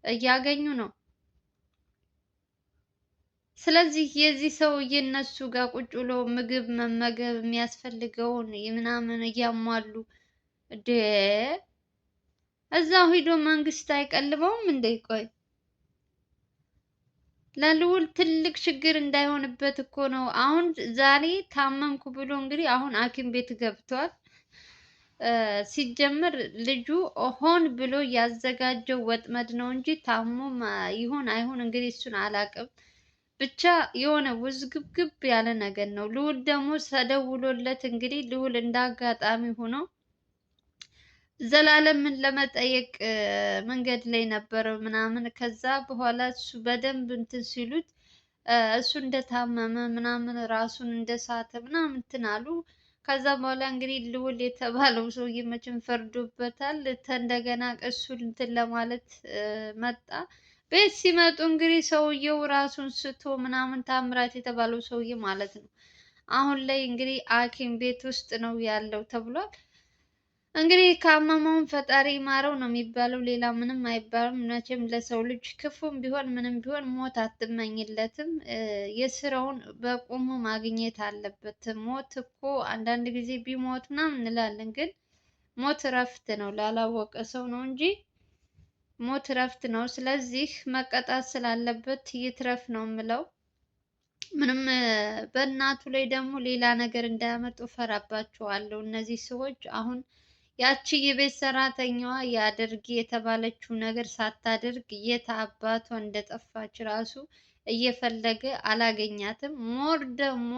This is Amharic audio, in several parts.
እያገኙ ነው። ስለዚህ የዚህ ሰውዬ እነሱ ጋር ቁጭ ብሎ ምግብ መመገብ የሚያስፈልገውን ምናምን እያሟሉ ደ እዛው ሂዶ መንግስት አይቀልበውም እንዴ? ቆይ ለልዑል ትልቅ ችግር እንዳይሆንበት እኮ ነው። አሁን ዛሬ ታመምኩ ብሎ እንግዲህ አሁን ሐኪም ቤት ገብቷል። ሲጀመር ልጁ ሆን ብሎ ያዘጋጀው ወጥመድ ነው እንጂ ታሞ ይሁን አይሁን እንግዲህ እሱን አላውቅም። ብቻ የሆነ ውዝግብግብ ያለ ነገር ነው። ልዑል ደግሞ ተደውሎለት እንግዲህ ልዑል እንዳጋጣሚ ሆኖ ዘላለምን ለመጠየቅ መንገድ ላይ ነበር ምናምን። ከዛ በኋላ እሱ በደንብ እንትን ሲሉት እሱ እንደታመመ ምናምን ራሱን እንደሳተ ምናምን እንትን አሉ። ከዛ በኋላ እንግዲህ ልዑል የተባለው ሰውዬ መቼም ፈርዶበታል። እንደገና እሱን እንትን ለማለት መጣ። ቤት ሲመጡ እንግዲህ ሰውየው ራሱን ስቶ ምናምን ታምራት የተባለው ሰውዬ ማለት ነው። አሁን ላይ እንግዲህ ሐኪም ቤት ውስጥ ነው ያለው ተብሏል። እንግዲህ ካመመውን ፈጣሪ ማረው ነው የሚባለው። ሌላ ምንም አይባልም። መቼም ለሰው ልጅ ክፉም ቢሆን ምንም ቢሆን ሞት አትመኝለትም። የስራውን በቁሙ ማግኘት አለበት። ሞት እኮ አንዳንድ ጊዜ ቢሞት ምናምን እንላለን፣ ግን ሞት እረፍት ነው። ላላወቀ ሰው ነው እንጂ ሞት እረፍት ነው። ስለዚህ መቀጣት ስላለበት ይትረፍ ነው የምለው። ምንም በእናቱ ላይ ደግሞ ሌላ ነገር እንዳያመጡ ፈራባቸዋለሁ እነዚህ ሰዎች። አሁን ያቺ የቤት ሰራተኛዋ ያድርግ የተባለችው ነገር ሳታደርግ የት አባቷ እንደጠፋች ራሱ እየፈለገ አላገኛትም። ሞር ደግሞ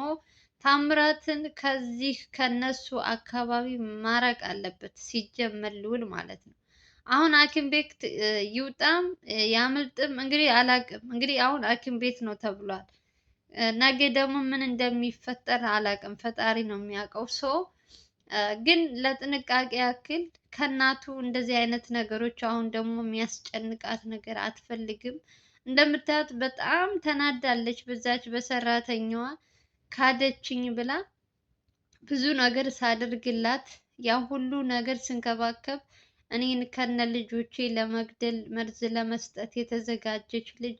ታምራትን ከዚህ ከነሱ አካባቢ ማራቅ አለበት ሲጀመር ልዑል ማለት ነው። አሁን ሐኪም ቤት ይውጣም ያምልጥም እንግዲህ አላቅም። እንግዲህ አሁን ሐኪም ቤት ነው ተብሏል። ነገ ደግሞ ምን እንደሚፈጠር አላቅም፣ ፈጣሪ ነው የሚያውቀው። ሰው ግን ለጥንቃቄ ያክል ከእናቱ እንደዚህ አይነት ነገሮች አሁን ደግሞ የሚያስጨንቃት ነገር አትፈልግም። እንደምታዩት በጣም ተናዳለች። በዛች በሰራተኛዋ ካደችኝ ብላ ብዙ ነገር ሳደርግላት ያ ሁሉ ነገር ስንከባከብ እኔን ከነ ልጆቼ ለመግደል መርዝ ለመስጠት የተዘጋጀች ልጅ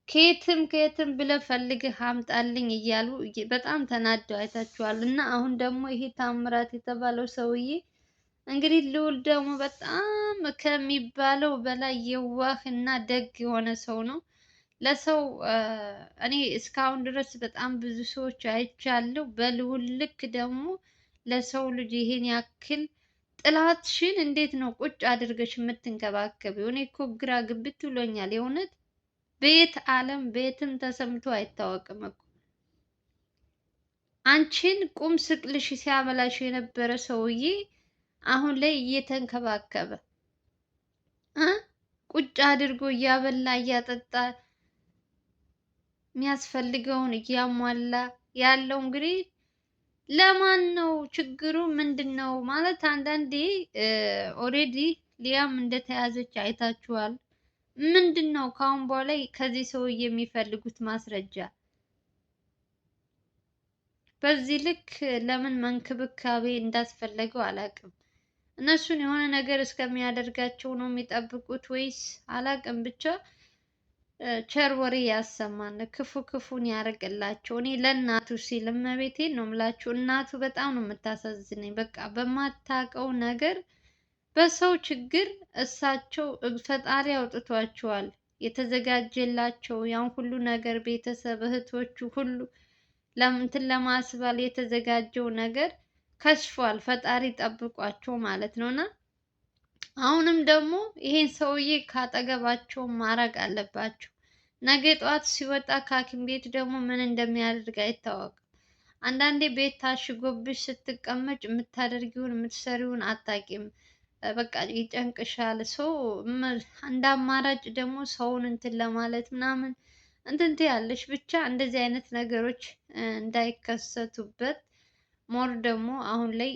ከየትም ከየትም ብለህ ፈልገህ አምጣልኝ እያሉ በጣም ተናደው አይታችኋል። እና አሁን ደግሞ ይሄ ታምራት የተባለው ሰውዬ እንግዲህ ልዑል ደግሞ በጣም ከሚባለው በላይ የዋህ እና ደግ የሆነ ሰው ነው። ለሰው እኔ እስካሁን ድረስ በጣም ብዙ ሰዎች አይቻለሁ። በልዑል ልክ ደግሞ ለሰው ልጅ ይሄን ያክል ጥላትሽን እንዴት ነው ቁጭ አድርገሽ የምትንከባከቢው? እኔ እኮ ግራ ግብት ብሎኛል የእውነት። ቤት ዓለም ቤትም ተሰምቶ አይታወቅም እኮ። አንቺን ቁም ስቅልሽ ሲያበላሽ የነበረ ሰውዬ አሁን ላይ እየተንከባከበ ቁጭ አድርጎ እያበላ እያጠጣ የሚያስፈልገውን እያሟላ ያለው እንግዲህ ለማን ነው? ችግሩ ምንድን ነው? ማለት አንዳንዴ ኦሬዲ ሊያም እንደተያዘች አይታችኋል። ምንድን ነው ከአሁን በኋላ ከዚህ ሰውዬ የሚፈልጉት ማስረጃ? በዚህ ልክ ለምን መንክብካቤ እንዳስፈለገው አላውቅም። እነሱን የሆነ ነገር እስከሚያደርጋቸው ነው የሚጠብቁት ወይስ አላውቅም። ብቻ ቸር ወሬ ያሰማን፣ ክፉ ክፉን ያርቅላቸው። እኔ ለእናቱ ሲል እመቤቴን ነው የምላችሁ። እናቱ በጣም ነው የምታሳዝነኝ። በቃ በማታውቀው ነገር በሰው ችግር እሳቸው ፈጣሪ አውጥቷቸዋል። የተዘጋጀላቸው ያን ሁሉ ነገር ቤተሰብ እህቶቹ ሁሉ ለምንትን ለማስባል የተዘጋጀው ነገር ከሽፏል። ፈጣሪ ጠብቋቸው ማለት ነውና አሁንም ደግሞ ይሄን ሰውዬ ካጠገባቸው ማራቅ አለባቸው። ነገ ጠዋት ሲወጣ ከሐኪም ቤት ደግሞ ምን እንደሚያደርግ አይታወቅም። አንዳንዴ ቤት ታሽጎብሽ ስትቀመጭ የምታደርጊውን የምትሰሪውን አታቂም። በቃ ይጨንቅሻል። ሰው እንደ አማራጭ ደግሞ ሰውን እንትን ለማለት ምናምን እንትን ትያለሽ። ብቻ እንደዚህ አይነት ነገሮች እንዳይከሰቱበት ሞር ደግሞ አሁን ላይ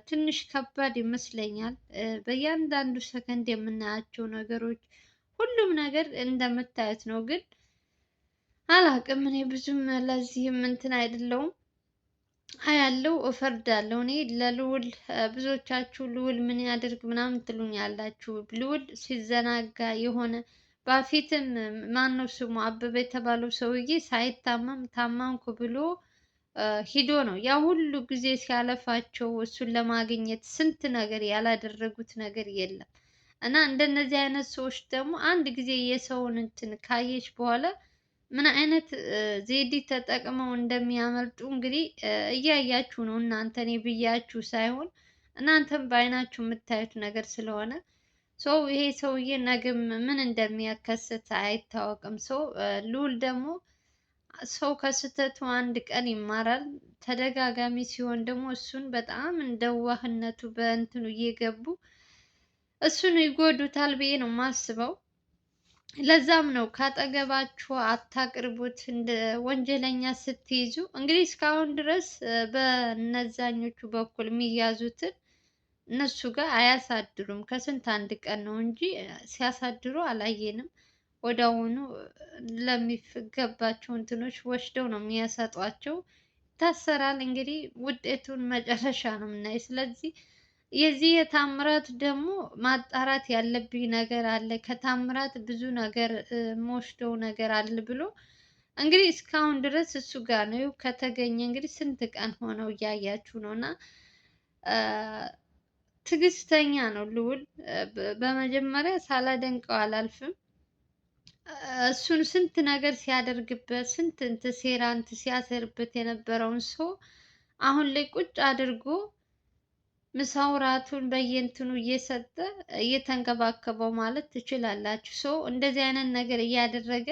ትንሽ ከባድ ይመስለኛል። በእያንዳንዱ ሰከንድ የምናያቸው ነገሮች ሁሉም ነገር እንደምታዩት ነው። ግን አላቅም እኔ ብዙም ለዚህም እንትን አይደለውም። አያለው እፈርዳለሁ። እኔ ለልዑል ብዙዎቻችሁ ልዑል ምን ያድርግ ምናምን ትሉኛላችሁ። ልዑል ሲዘናጋ የሆነ በፊትም ማነው ስሙ አበበ የተባለው ሰውዬ ሳይታመም ታመምኩ ብሎ ሂዶ ነው ያ ሁሉ ጊዜ ሲያለፋቸው እሱን ለማግኘት ስንት ነገር ያላደረጉት ነገር የለም። እና እንደነዚህ አይነት ሰዎች ደግሞ አንድ ጊዜ የሰውን እንትን ካየች በኋላ ምን አይነት ዜዲ ተጠቅመው እንደሚያመልጡ እንግዲህ እያያችሁ ነው እናንተ። እኔ ብያችሁ ሳይሆን እናንተም በአይናችሁ የምታዩት ነገር ስለሆነ ሰው ይሄ ሰውዬ ነገም ምን እንደሚያከስት አይታወቅም። ሰው ልዑል ደግሞ ሰው ከስህተቱ አንድ ቀን ይማራል። ተደጋጋሚ ሲሆን ደግሞ እሱን በጣም እንደ ዋህነቱ በእንትኑ እየገቡ እሱን ይጎዱታል ብዬ ነው የማስበው። ለዛም ነው ካጠገባችሁ አታቅርቡት። እንደ ወንጀለኛ ስትይዙ እንግዲህ እስካሁን ድረስ በነዛኞቹ በኩል የሚያዙትን እነሱ ጋር አያሳድሩም። ከስንት አንድ ቀን ነው እንጂ ሲያሳድሩ አላየንም። ወዲያውኑ ለሚገባቸው እንትኖች ወስደው ነው የሚያሰጧቸው። ይታሰራል። እንግዲህ ውጤቱን መጨረሻ ነው የምናየው። ስለዚህ የዚህ የታምራት ደግሞ ማጣራት ያለብኝ ነገር አለ፣ ከታምራት ብዙ ነገር መወስደው ነገር አለ ብሎ እንግዲህ እስካሁን ድረስ እሱ ጋር ነው ከተገኘ እንግዲህ ስንት ቀን ሆነው እያያችሁ ነው። እና ትዕግስተኛ ነው ልዑል። በመጀመሪያ ሳላደንቀው አላልፍም። እሱን ስንት ነገር ሲያደርግበት ስንት እንትን ሴራ እንትን ሲያሰርበት የነበረውን ሰው አሁን ላይ ቁጭ አድርጎ ምሳው ራቱን በየእንትኑ እየሰጠ እየተንከባከበው ማለት ትችላላችሁ። ሰው እንደዚህ አይነት ነገር እያደረገ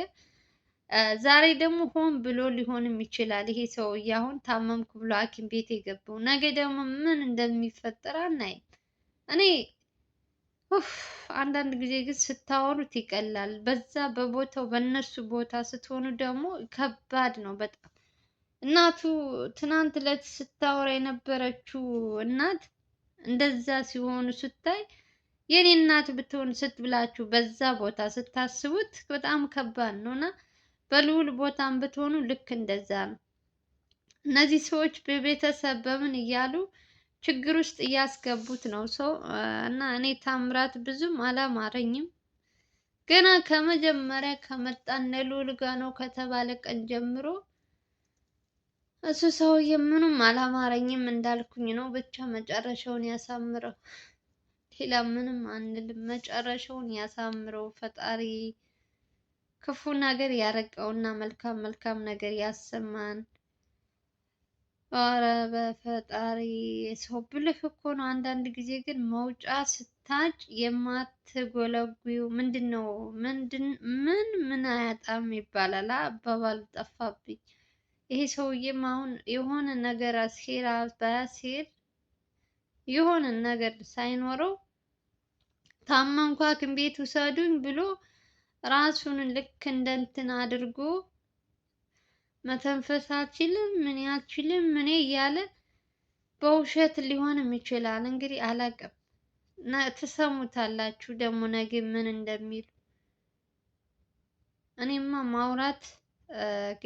ዛሬ ደግሞ ሆን ብሎ ሊሆንም ይችላል። ይሄ ሰውዬ አሁን ታመምኩ ብሎ ሐኪም ቤት የገባው ነገ ደግሞ ምን እንደሚፈጠር አናይም። እኔ አንዳንድ ጊዜ ግን ስታወሩት ይቀላል። በዛ በቦታው በእነሱ ቦታ ስትሆኑ ደግሞ ከባድ ነው በጣም። እናቱ ትናንት ዕለት ስታወራ የነበረችው እናት እንደዛ ሲሆኑ ስታይ የኔ እናት ብትሆን ስትብላችሁ በዛ ቦታ ስታስቡት በጣም ከባድ ነው። እና በልዑል ቦታም ብትሆኑ ልክ እንደዛ ነው። እነዚህ ሰዎች በቤተሰብ በምን እያሉ ችግር ውስጥ እያስገቡት ነው ሰው እና እኔ ታምራት ብዙም አላማረኝም። ገና ከመጀመሪያ ከመጣ እነ ልዑል ጋ ነው ከተባለ ቀን ጀምሮ እሱ ሰውዬ ምንም አላማረኝም እንዳልኩኝ ነው። ብቻ መጨረሻውን ያሳምረው፣ ሌላ ምንም አንልም። መጨረሻውን ያሳምረው ፈጣሪ። ክፉ ነገር ያረቀውና መልካም መልካም ነገር ያሰማን። ኧረ በፈጣሪ ሰው ብልህ እኮ ነው። አንዳንድ ጊዜ ግን መውጫ ስታጭ የማትጎለጉው ምንድን ነው? ምን አያጣም ይባላል አባባሉ ጠፋብኝ። ይሄ ሰውዬም አሁን የሆነ ነገር ሴራ ባያሴር የሆነ ነገር ሳይኖረው ታመምኩ ሐኪም ቤት ውሰዱኝ ብሎ ራሱን ልክ እንደ እንትን አድርጎ መተንፈስ አልችልም ምን አልችልም ምን እያለ በውሸት ሊሆንም ይችላል። እንግዲህ አላቅም። ትሰሙታላችሁ ደግሞ ነገ ምን እንደሚሉ። እኔማ ማውራት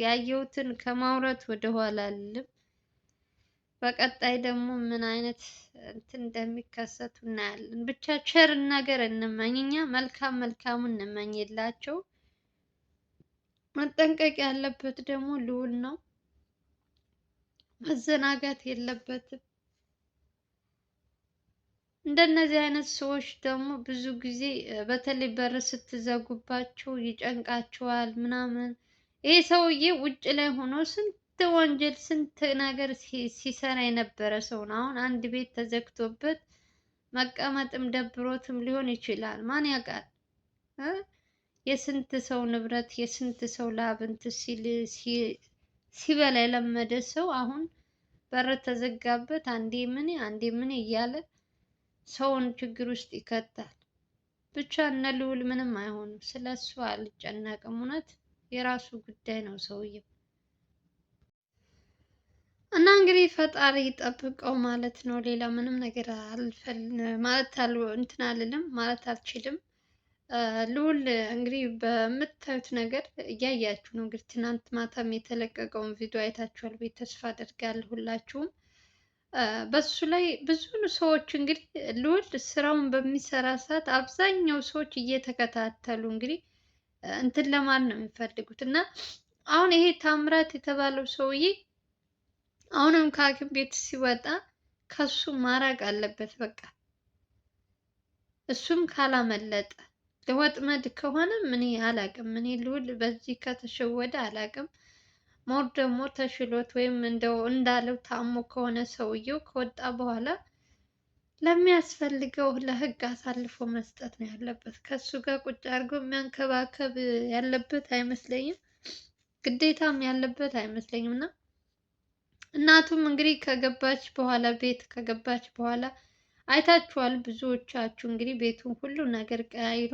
ያየሁትን ከማውራት ወደ ኋላ አልልም። በቀጣይ ደግሞ ምን አይነት እንትን እንደሚከሰቱ እናያለን። ብቻ ቸር ነገር እንመኝ፣ እኛ መልካም መልካሙን እንመኝላቸው። መጠንቀቅ ያለበት ደግሞ ልዑል ነው። መዘናጋት የለበትም። እንደነዚህ አይነት ሰዎች ደግሞ ብዙ ጊዜ በተለይ በር ስትዘጉባቸው ይጨንቃቸዋል ምናምን። ይሄ ሰውዬ ውጭ ላይ ሆኖ ስንት ወንጀል ስንት ነገር ሲሰራ የነበረ ሰው ነው። አሁን አንድ ቤት ተዘግቶበት መቀመጥም ደብሮትም ሊሆን ይችላል። ማን ያውቃል? የስንት ሰው ንብረት የስንት ሰው ላብ እንትን ሲበላ የለመደ ሰው አሁን በር ተዘጋበት አንዴ ምን እያለ ሰውን ችግር ውስጥ ይከታል። ብቻ እነ ልዑል ምንም አይሆኑም። ስለሱ አልጨነቅም። እውነት የራሱ ጉዳይ ነው ሰውየው። እና እንግዲህ ፈጣሪ ጠብቀው ማለት ነው። ሌላ ምንም ነገር ማለት እንትን አልልም ማለት አልችልም። ልዑል እንግዲህ በምታዩት ነገር እያያችሁ ነው። እንግዲህ ትናንት ማታም የተለቀቀውን ቪዲዮ አይታችኋል ብዬ ተስፋ አደርጋለሁ ሁላችሁም። በሱ ላይ ብዙ ሰዎች እንግዲህ ልዑል ስራውን በሚሰራ ሰዓት አብዛኛው ሰዎች እየተከታተሉ እንግዲህ እንትን ለማን ነው የሚፈልጉት። እና አሁን ይሄ ታምራት የተባለው ሰውዬ አሁንም ከሐኪም ቤት ሲወጣ ከሱ ማራቅ አለበት በቃ። እሱም ካላመለጠ ለወጥመድ ከሆነ ምን አላቅም። እኔ ልውል በዚህ ከተሸወደ አላቅም። ሞር ደግሞ ተሽሎት ወይም እንደው እንዳለው ታሞ ከሆነ ሰውየው ከወጣ በኋላ ለሚያስፈልገው ለህግ አሳልፎ መስጠት ነው ያለበት። ከሱ ጋር ቁጭ አድርጎ የሚያንከባከብ ያለበት አይመስለኝም። ግዴታም ያለበት አይመስለኝም። እና እናቱም እንግዲህ ከገባች በኋላ ቤት ከገባች በኋላ አይታችኋል። ብዙዎቻችሁ እንግዲህ ቤቱን ሁሉ ነገር ቀያይሮ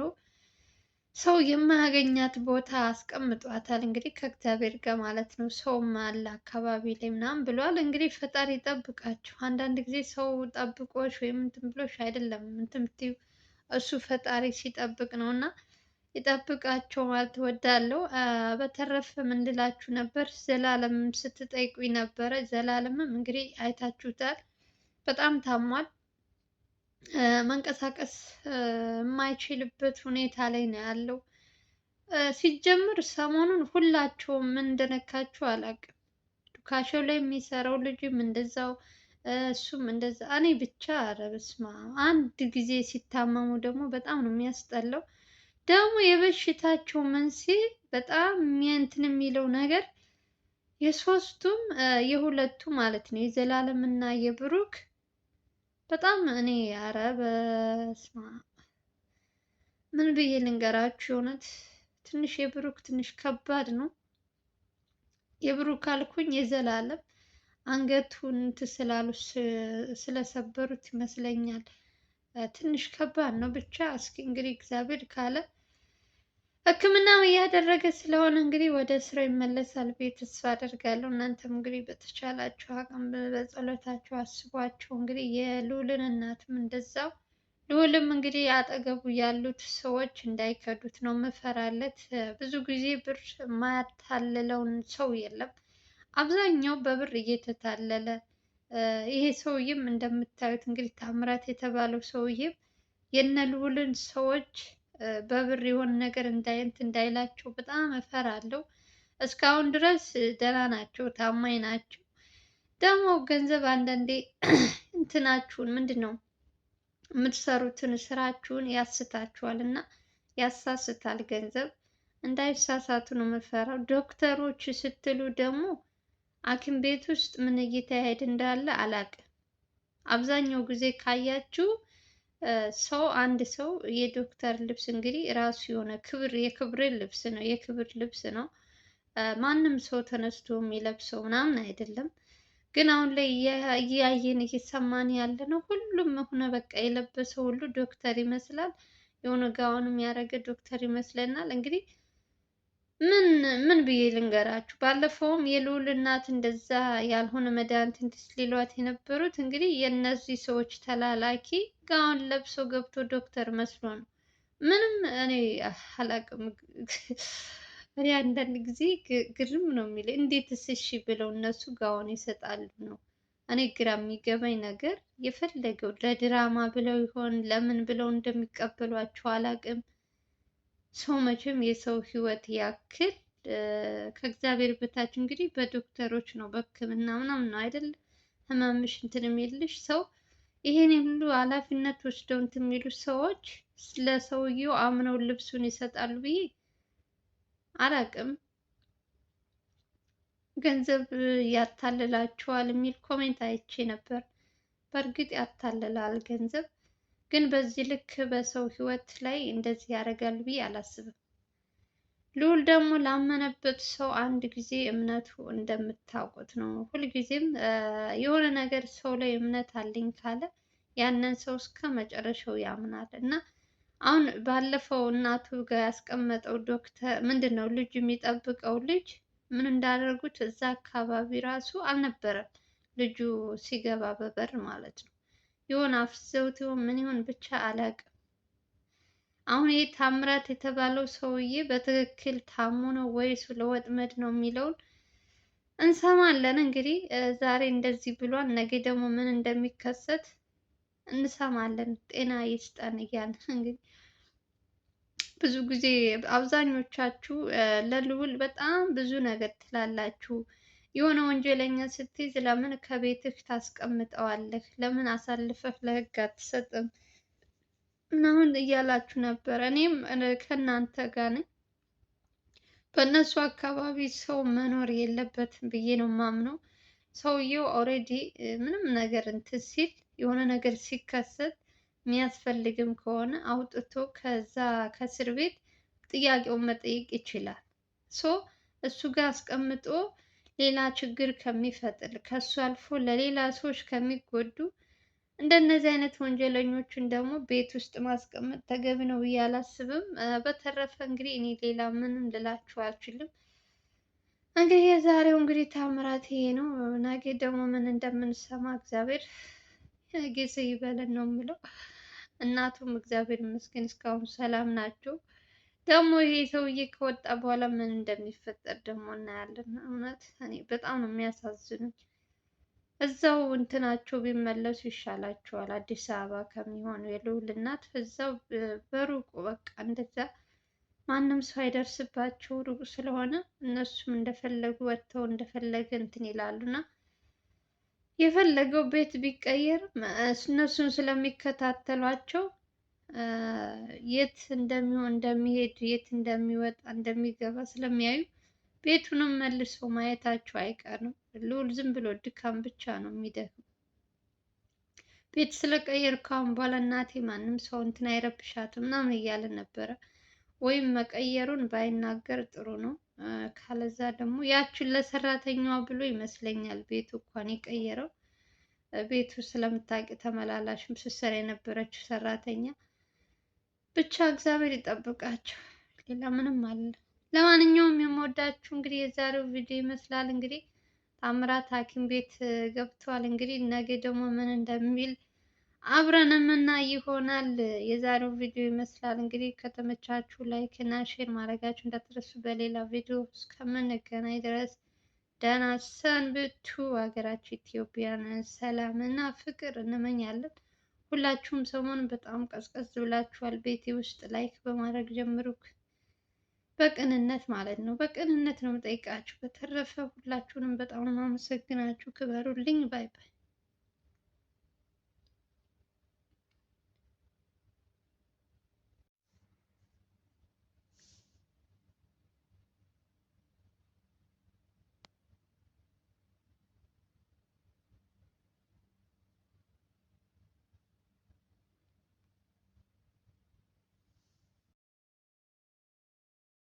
ሰው የማያገኛት ቦታ አስቀምጧታል። እንግዲህ ከእግዚአብሔር ጋር ማለት ነው። ሰውም አለ አካባቢ ላይ ምናምን ብለዋል። እንግዲህ ፈጣሪ ይጠብቃችሁ። አንዳንድ ጊዜ ሰው ጠብቆሽ ወይም እንትን ብሎሽ አይደለም እንትን የምትይው እሱ ፈጣሪ ሲጠብቅ ነው። እና ይጠብቃቸው ማለት እወዳለሁ። በተረፈ ምን ልላችሁ ነበር? ዘላለም ስትጠይቁኝ ነበረ። ዘላለምም እንግዲህ አይታችሁታል፣ በጣም ታሟል። መንቀሳቀስ የማይችልበት ሁኔታ ላይ ነው ያለው። ሲጀምር ሰሞኑን ሁላቸውም ምን እንደነካችሁ አላውቅም። ዱካቸው ላይ የሚሰራው ልጅም እንደዛው፣ እሱም እንደዛ። እኔ ብቻ ኧረ በስመ አብ። አንድ ጊዜ ሲታመሙ ደግሞ በጣም ነው የሚያስጠላው። ደግሞ የበሽታቸው መንስኤ በጣም እንትን የሚለው ነገር የሶስቱም የሁለቱ ማለት ነው የዘላለም እና የብሩክ በጣም እኔ ኧረ በስመ አብ ምን ብዬ ልንገራችሁ? የእውነት ትንሽ የብሩክ ትንሽ ከባድ ነው። የብሩክ አልኩኝ የዘላለም አንገቱን እንትን ስላሉ ስለሰበሩት ይመስለኛል። ትንሽ ከባድ ነው። ብቻ እስኪ እንግዲህ እግዚአብሔር ካለ ሕክምናው እያደረገ ስለሆነ እንግዲህ ወደ ስራው ይመለሳል ብዬ ተስፋ አደርጋለሁ። እናንተም እንግዲህ በተቻላችሁ አቅም በጸሎታችሁ አስቧቸው። እንግዲህ የልዑልን እናትም እንደዛው። ልዑልም እንግዲህ አጠገቡ ያሉት ሰዎች እንዳይከዱት ነው ምፈራለት። ብዙ ጊዜ ብር የማያታልለውን ሰው የለም። አብዛኛው በብር እየተታለለ ይሄ ሰውዬም እንደምታዩት እንግዲህ ታምራት የተባለው ሰውዬም የነ ልዑልን ሰዎች በብር የሆነ ነገር እንዳይላቸው በጣም እፈራለሁ። እስካሁን ድረስ ደህና ናቸው፣ ታማኝ ናቸው። ደግሞ ገንዘብ አንዳንዴ እንትናችሁን ምንድን ነው የምትሰሩትን ስራችሁን ያስታችኋል እና ያሳስታል። ገንዘብ እንዳይሳሳቱ ነው የምፈራው። ዶክተሮች ስትሉ ደግሞ ሐኪም ቤት ውስጥ ምን እየተካሄደ እንዳለ አላውቅም። አብዛኛው ጊዜ ካያችሁ ሰው አንድ ሰው የዶክተር ልብስ እንግዲህ ራሱ የሆነ ክብር የክብር ልብስ ነው፣ የክብር ልብስ ነው። ማንም ሰው ተነስቶ የሚለብሰው ምናምን አይደለም። ግን አሁን ላይ እያየን እየሰማን ያለ ነው። ሁሉም ሆነ በቃ የለበሰው ሁሉ ዶክተር ይመስላል። የሆነ ጋውንም ያደረገ ዶክተር ይመስለናል። እንግዲህ ምን ብዬ ልንገራችሁ? ባለፈውም የልዑል እናት እንደዛ ያልሆነ መድኃኒት እንትን ሊሏት የነበሩት እንግዲህ የእነዚህ ሰዎች ተላላኪ ጋውን ለብሶ ገብቶ ዶክተር መስሎ ነው። ምንም እኔ አላቅም። እኔ አንዳንድ ጊዜ ግርም ነው የሚል እንዴትስ እሺ ብለው እነሱ ጋውን ይሰጣሉ ነው። እኔ ግራ የሚገባኝ ነገር የፈለገው ለድራማ ብለው ይሆን ለምን ብለው እንደሚቀበሏቸው አላቅም። ሰው መቼም የሰው ህይወት ያክል ከእግዚአብሔር በታች እንግዲህ በዶክተሮች ነው በሕክምና ምናምን ነው አይደል? ህመምሽ እንትን የሚልሽ ሰው ይሄን ሁሉ ኃላፊነት ወስደው እንትን የሚሉ ሰዎች ለሰውየው አምነው ልብሱን ይሰጣሉ ብዬ አላቅም። ገንዘብ ያታልላቸዋል የሚል ኮሜንት አይቼ ነበር። በእርግጥ ያታልላል ገንዘብ፣ ግን በዚህ ልክ በሰው ህይወት ላይ እንደዚህ ያደርጋል ብዬ አላስብም። ልዑል ደግሞ ላመነበት ሰው አንድ ጊዜ እምነቱ እንደምታውቁት ነው። ሁልጊዜም የሆነ ነገር ሰው ላይ እምነት አለኝ ካለ ያንን ሰው እስከ መጨረሻው ያምናል። እና አሁን ባለፈው እናቱ ጋር ያስቀመጠው ዶክተር ምንድን ነው ልጅ የሚጠብቀው ልጅ ምን እንዳደረጉት እዛ አካባቢ ራሱ አልነበረም። ልጁ ሲገባ በበር ማለት ነው የሆነ አፍዘውት ይሆን ምን ይሆን ብቻ አላውቅም። አሁን ይህ ታምራት የተባለው ሰውዬ በትክክል ታሞ ነው ወይስ ለወጥመድ ነው የሚለውን እንሰማለን። እንግዲህ ዛሬ እንደዚህ ብሏል፣ ነገ ደግሞ ምን እንደሚከሰት እንሰማለን። ጤና ይስጠን እያልን እንግዲህ ብዙ ጊዜ አብዛኞቻችሁ ለልዑል በጣም ብዙ ነገር ትላላችሁ። የሆነ ወንጀለኛ ስትይዝ ለምን ከቤትህ ታስቀምጠዋለህ? ለምን አሳልፈህ ለህግ አትሰጥም? ምናምን እያላችሁ ነበር። እኔም ከእናንተ ጋር ነኝ። በእነሱ አካባቢ ሰው መኖር የለበትም ብዬ ነው የማምነው። ሰውየው ኦልሬዲ ምንም ነገር እንትን ሲል የሆነ ነገር ሲከሰት የሚያስፈልግም ከሆነ አውጥቶ ከዛ ከእስር ቤት ጥያቄውን መጠየቅ ይችላል። ሶ እሱ ጋር አስቀምጦ ሌላ ችግር ከሚፈጥር ከሱ አልፎ ለሌላ ሰዎች ከሚጎዱ እንደነዚህ አይነት ወንጀለኞችን ደግሞ ቤት ውስጥ ማስቀመጥ ተገቢ ነው ብዬ አላስብም። በተረፈ እንግዲህ እኔ ሌላ ምንም ልላችሁ አልችልም። እንግዲህ የዛሬው እንግዲህ ታምራት ይሄ ነው። ነገ ደግሞ ምን እንደምንሰማ እግዚአብሔር ጊዜ ይበለን ነው የምለው። እናቱም እግዚአብሔር ይመስገን እስካሁን ሰላም ናቸው። ደግሞ ይሄ ሰውዬ ከወጣ በኋላ ምን እንደሚፈጠር ደግሞ እናያለን። እውነት እኔ በጣም ነው የሚያሳዝኑኝ። እዛው እንትናቸው ቢመለሱ ይሻላቸዋል። አዲስ አበባ ከሚሆኑ የልዑል እናት እዛው በሩቁ በቃ እንደዛ ማንም ሰው አይደርስባቸው ሩቅ ስለሆነ እነሱም እንደፈለጉ ወጥተው እንደፈለገ እንትን ይላሉ እና የፈለገው ቤት ቢቀየር እነሱን ስለሚከታተሏቸው የት እንደሚሆን እንደሚሄድ የት እንደሚወጣ እንደሚገባ ስለሚያዩ ቤቱንም መልሶ ማየታቸው አይቀርም። ልዑል ዝም ብሎ ድካም ብቻ ነው የሚደክም። ቤት ስለቀየር ካሁን በኋላ እናቴ ማንም ሰው እንትን አይረብሻትም ምናምን እያለ ነበረ። ወይም መቀየሩን ባይናገር ጥሩ ነው። ካለዛ ደግሞ ያችን ለሰራተኛዋ ብሎ ይመስለኛል ቤቱ እንኳን የቀየረው። ቤቱ ስለምታውቂ ተመላላሽም ስትሰራ የነበረችው ሰራተኛ ብቻ እግዚአብሔር ይጠብቃቸው። ሌላ ምንም አለ። ለማንኛውም የምወዳችሁ እንግዲህ የዛሬው ቪዲዮ ይመስላል። እንግዲህ ታምራት ሐኪም ቤት ገብቷል። እንግዲህ ነገ ደግሞ ምን እንደሚል አብረን የምናይ ይሆናል። የዛሬው ቪዲዮ ይመስላል። እንግዲህ ከተመቻችሁ ላይክ እና ሼር ማድረጋችሁ እንዳትረሱ። በሌላ ቪዲዮ እስከምንገናኝ ድረስ ደህና ሰንብቱ። ሀገራችን ኢትዮጵያን ሰላም እና ፍቅር እንመኛለን። ሁላችሁም ሰሞኑን በጣም ቀዝቀዝ ብላችኋል። ቤቴ ውስጥ ላይክ በማድረግ ጀምሩ። በቅንነት ማለት ነው። በቅንነት ነው የምጠይቃችሁ። በተረፈ ሁላችሁንም በጣም ነው የማመሰግናችሁ። ክበሩልኝ። ባይ ባይ።